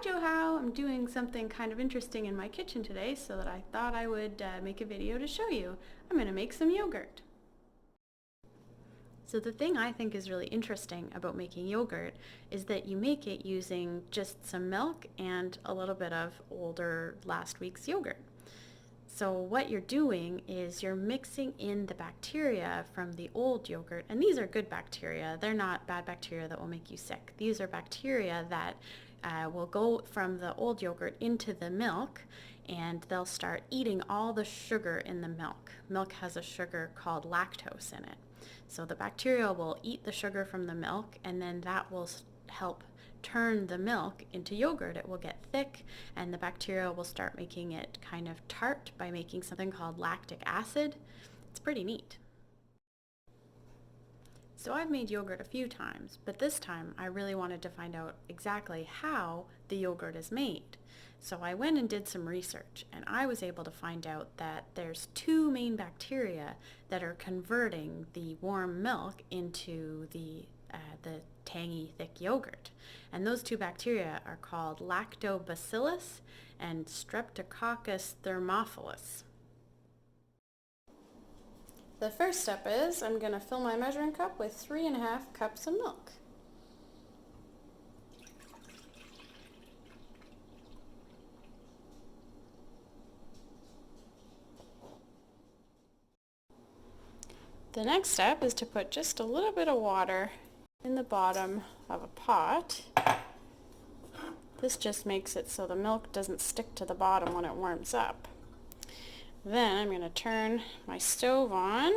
Joe How. I'm doing something kind of interesting in my kitchen today, so that I thought I would make a video to show you. I'm going to make some yogurt. So the thing I think is really interesting about making yogurt is that you make it using just some milk and a little bit of older last week's yogurt. So what you're doing is you're mixing in the bacteria from the old yogurt, and these are good bacteria. They're not bad bacteria that will make you sick. These are bacteria that will go from the old yogurt into the milk, and they'll start eating all the sugar in the milk. Milk has a sugar called lactose in it. So the bacteria will eat the sugar from the milk, and then that will help turn the milk into yogurt. It will get thick, and the bacteria will start making it kind of tart by making something called lactic acid. It's pretty neat. So I've made yogurt a few times, but this time I really wanted to find out exactly how the yogurt is made. So I went and did some research, and I was able to find out that there's two main bacteria that are converting the warm milk into the tangy, thick yogurt. And those two bacteria are called lactobacillus and streptococcus thermophilus. The first step is I'm going to fill my measuring cup with 3.5 cups of milk. The next step is to put just a little bit of water in the bottom of a pot. This just makes it so the milk doesn't stick to the bottom when it warms up. Then I'm going to turn my stove on.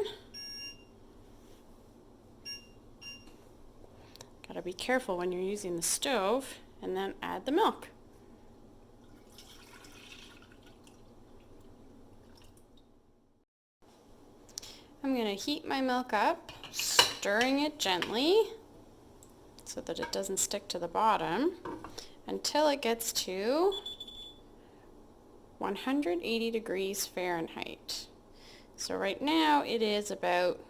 Gotta be careful when you're using the stove, and then add the milk. I'm going to heat my milk up, stirring it gently so that it doesn't stick to the bottom, until it gets to 180 degrees Fahrenheit. So right now it is about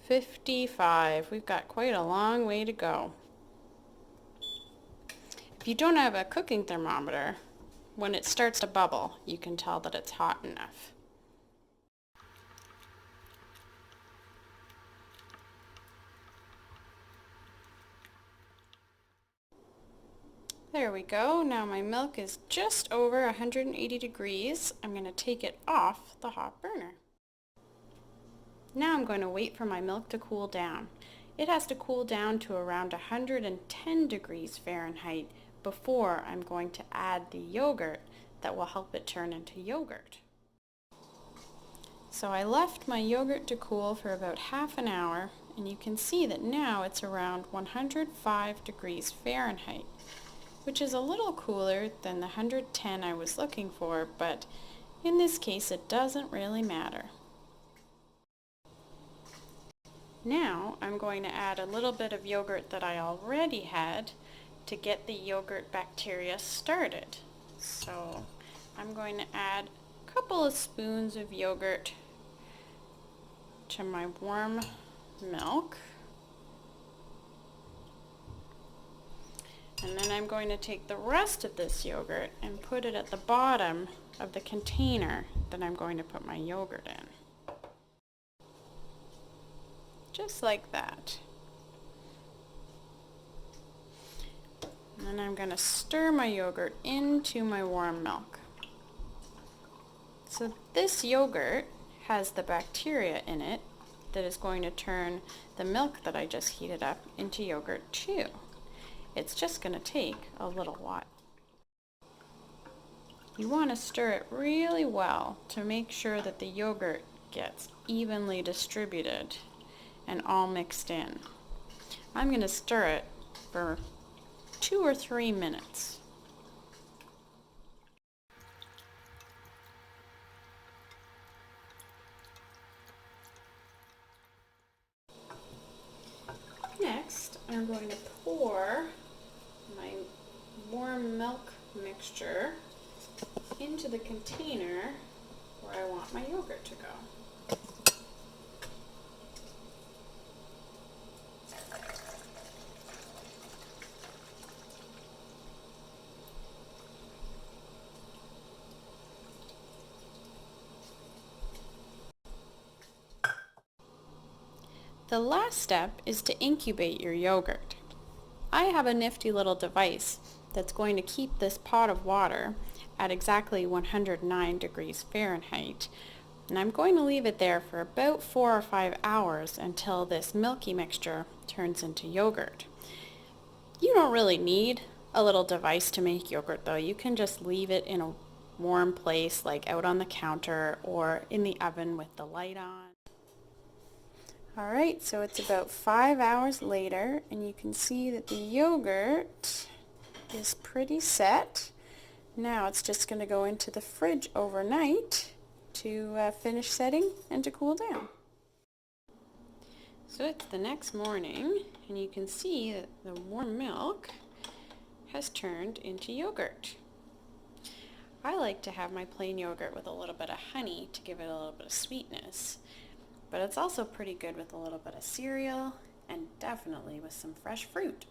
55. We've got quite a long way to go. If you don't have a cooking thermometer, when it starts to bubble, you can tell that it's hot enough. There we go. Now my milk is just over 180 degrees. I'm going to take it off the hot burner. Now I'm going to wait for my milk to cool down. It has to cool down to around 110 degrees Fahrenheit before I'm going to add the yogurt that will help it turn into yogurt. So I left my yogurt to cool for about half an hour, and you can see that now it's around 105 degrees Fahrenheit, which is a little cooler than the 110 I was looking for, but in this case it doesn't really matter. Now I'm going to add a little bit of yogurt that I already had to get the yogurt bacteria started. So I'm going to add a couple of spoons of yogurt to my warm milk. And then I'm going to take the rest of this yogurt and put it at the bottom of the container that I'm going to put my yogurt in. Just like that. And then I'm going to stir my yogurt into my warm milk. So this yogurt has the bacteria in it that is going to turn the milk that I just heated up into yogurt too. It's just going to take a little while. You want to stir it really well to make sure that the yogurt gets evenly distributed and all mixed in. I'm going to stir it for 2 or 3 minutes. Next, I'm going to pour my warm milk mixture into the container where I want my yogurt to go. The last step is to incubate your yogurt. I have a nifty little device that's going to keep this pot of water at exactly 109 degrees Fahrenheit, and I'm going to leave it there for about 4 or 5 hours until this milky mixture turns into yogurt. You don't really need a little device to make yogurt though. You can just leave it in a warm place like out on the counter or in the oven with the light on. Alright, so it's about 5 hours later and you can see that the yogurt is pretty set. Now it's just going to go into the fridge overnight to finish setting and to cool down. So it's the next morning and you can see that the warm milk has turned into yogurt. I like to have my plain yogurt with a little bit of honey to give it a little bit of sweetness, but it's also pretty good with a little bit of cereal and definitely with some fresh fruit.